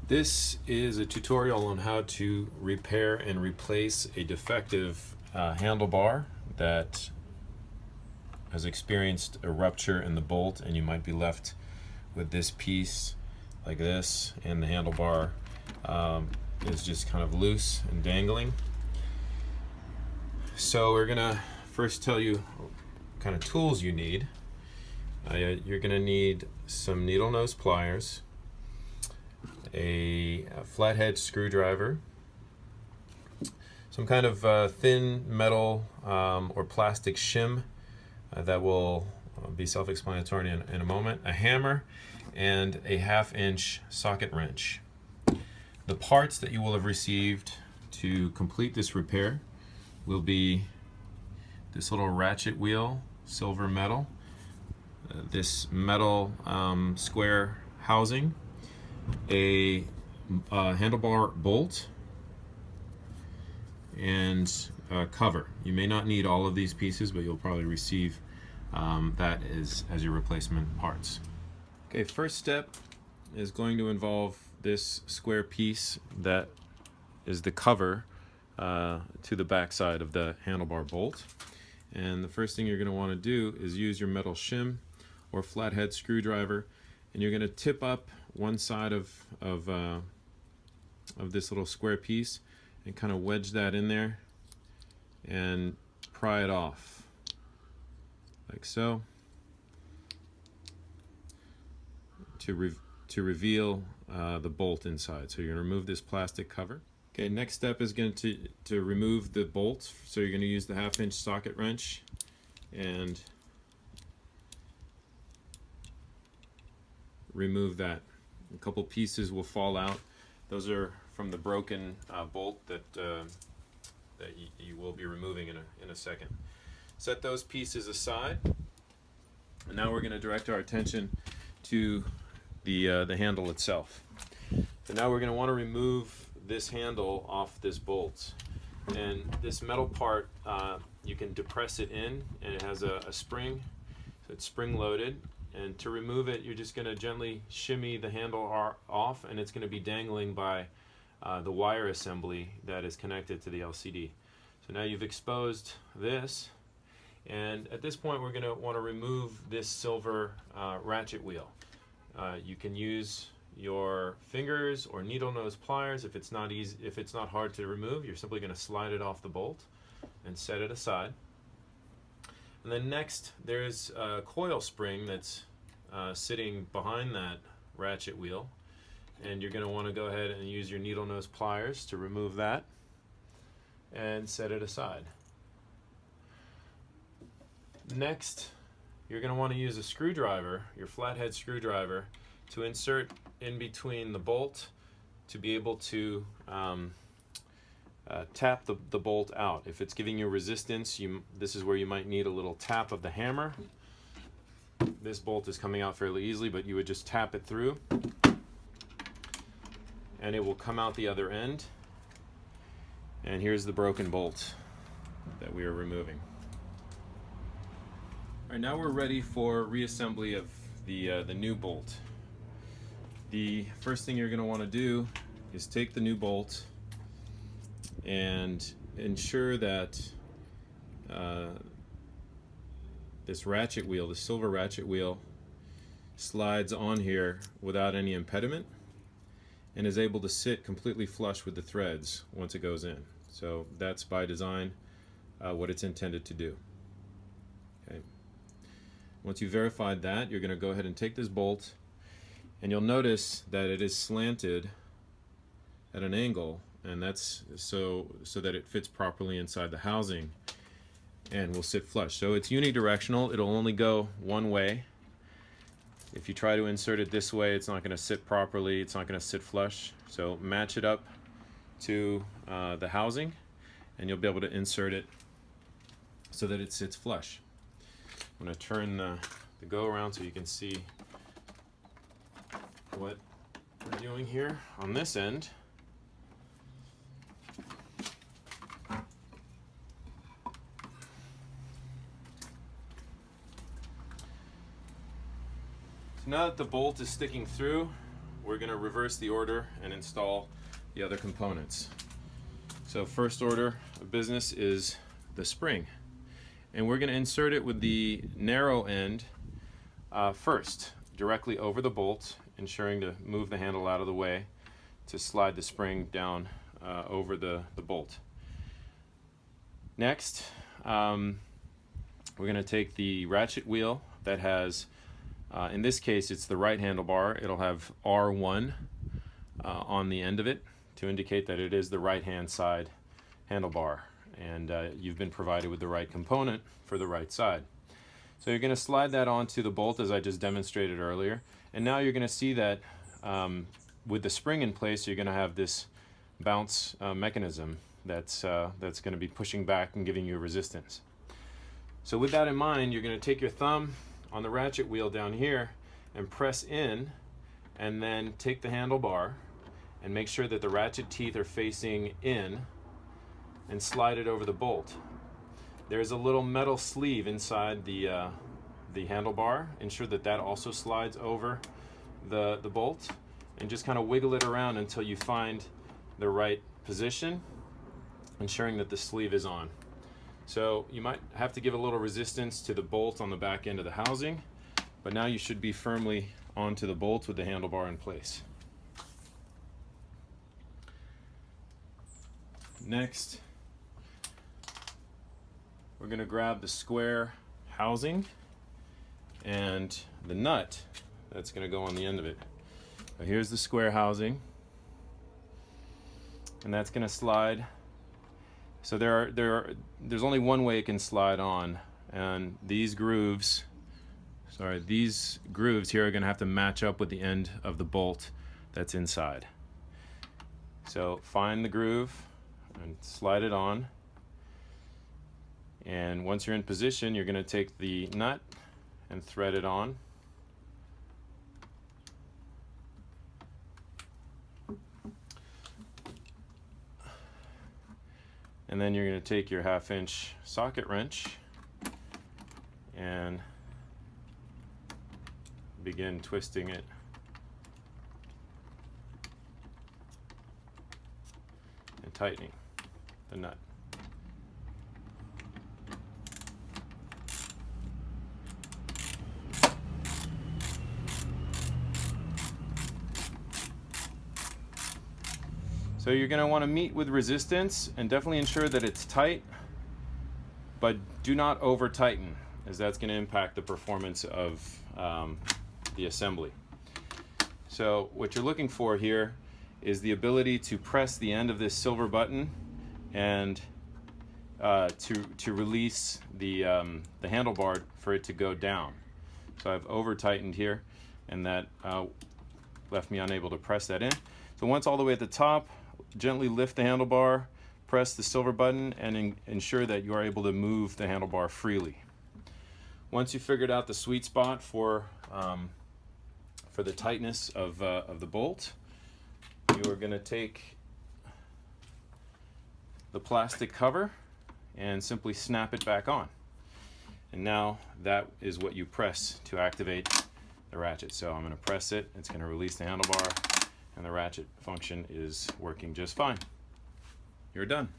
This is a tutorial on how to repair and replace a defective handlebar that has experienced a rupture in the bolt, and you might be left with this piece like this, and the handlebar is just kind of loose and dangling. So we're gonna first tell you what kind of tools you need. You're gonna need some needle nose pliers, a flathead screwdriver, some kind of thin metal or plastic shim that will be self-explanatory in a moment, a hammer, and a 1/2-inch socket wrench. The parts that you will have received to complete this repair will be this little ratchet wheel, silver metal, this metal square housing, a handlebar bolt, and a cover. You may not need all of these pieces, but you'll probably receive that as your replacement parts. Okay, first step is going to involve this square piece that is the cover to the back side of the handlebar bolt. And the first thing you're going to want to do is use your metal shim or flathead screwdriver, and you're going to tip up one side of this little square piece and kind of wedge that in there and pry it off like so to reveal the bolt inside. So you're going to remove this plastic cover. Okay, next step is going to remove the bolt. So you're going to use the 1/2-inch socket wrench and remove that. A couple pieces will fall out. Those are from the broken bolt that you will be removing in a second. Set those pieces aside, and now we're going to direct our attention to the handle itself. So now we're going to want to remove this handle off this bolt, and this metal part you can depress it in, and it has a spring, so it's spring loaded. And to remove it, you're just going to gently shimmy the handle off, and it's going to be dangling by the wire assembly that is connected to the LCD. So now you've exposed this, and at this point we're going to want to remove this silver ratchet wheel. You can use your fingers or needle nose pliers. If it's not hard to remove, you're simply going to slide it off the bolt and set it aside. And then next, there's a coil spring that's sitting behind that ratchet wheel, and you're going to want to go ahead and use your needle nose pliers to remove that and set it aside. Next, you're going to want to use a screwdriver, your flathead screwdriver, to insert in between the bolt to be able to tap the bolt out. If it's giving you resistance, this is where you might need a little tap of the hammer. This bolt is coming out fairly easily, but you would just tap it through and it will come out the other end. And here's the broken bolt that we are removing. All right, now we're ready for reassembly of the new bolt. The first thing you're going to want to do is take the new bolt and ensure that this ratchet wheel, the silver ratchet wheel, slides on here without any impediment and is able to sit completely flush with the threads once it goes in. So that's by design what it's intended to do. Okay. Once you've verified that, you're going to go ahead and take this bolt, and you'll notice that it is slanted at an angle, and that's so that it fits properly inside the housing and will sit flush. So it's unidirectional. It'll only go one way. If you try to insert it this way, it's not going to sit properly. It's not going to sit flush. So match it up to the housing, and you'll be able to insert it so that it sits flush. I'm going to turn the go around so you can see what we're doing here on this end. Now that the bolt is sticking through, we're going to reverse the order and install the other components. So first order of business is the spring, and we're going to insert it with the narrow end first, directly over the bolt, ensuring to move the handle out of the way to slide the spring down over the bolt. Next, we're going to take the ratchet wheel that has, in this case it's the right handlebar. It'll have R1 on the end of it to indicate that it is the right hand side handlebar, and you've been provided with the right component for the right side. So you're going to slide that onto the bolt as I just demonstrated earlier, and now you're going to see that with the spring in place, you're going to have this bounce mechanism that's going to be pushing back and giving you resistance. So with that in mind, you're going to take your thumb on the ratchet wheel down here and press in, and then take the handlebar and make sure that the ratchet teeth are facing in and slide it over the bolt. There's a little metal sleeve inside the handlebar. Ensure that that also slides over the bolt, and just kind of wiggle it around until you find the right position, ensuring that the sleeve is on. So you might have to give a little resistance to the bolt on the back end of the housing, but now you should be firmly onto the bolt with the handlebar in place. Next, we're going to grab the square housing and the nut that's going to go on the end of it. Now here's the square housing, and that's going to slide. So there's only one way it can slide on, and these grooves here are going to have to match up with the end of the bolt that's inside. So find the groove and slide it on, and once you're in position, you're going to take the nut and thread it on. And then you're going to take your 1/2 inch socket wrench and begin twisting it and tightening the nut. So you're going to want to meet with resistance and definitely ensure that it's tight, but do not over tighten, as that's going to impact the performance of the assembly. So what you're looking for here is the ability to press the end of this silver button and to release the handlebar for it to go down. So I've over tightened here, and that left me unable to press that in. So once all the way at the top, gently lift the handlebar, press the silver button, and ensure that you are able to move the handlebar freely. Once you've figured out the sweet spot for the tightness of the bolt, you are going to take the plastic cover and simply snap it back on. And now that is what you press to activate the ratchet. So I'm going to press it, it's going to release the handlebar, and the ratchet function is working just fine. You're done.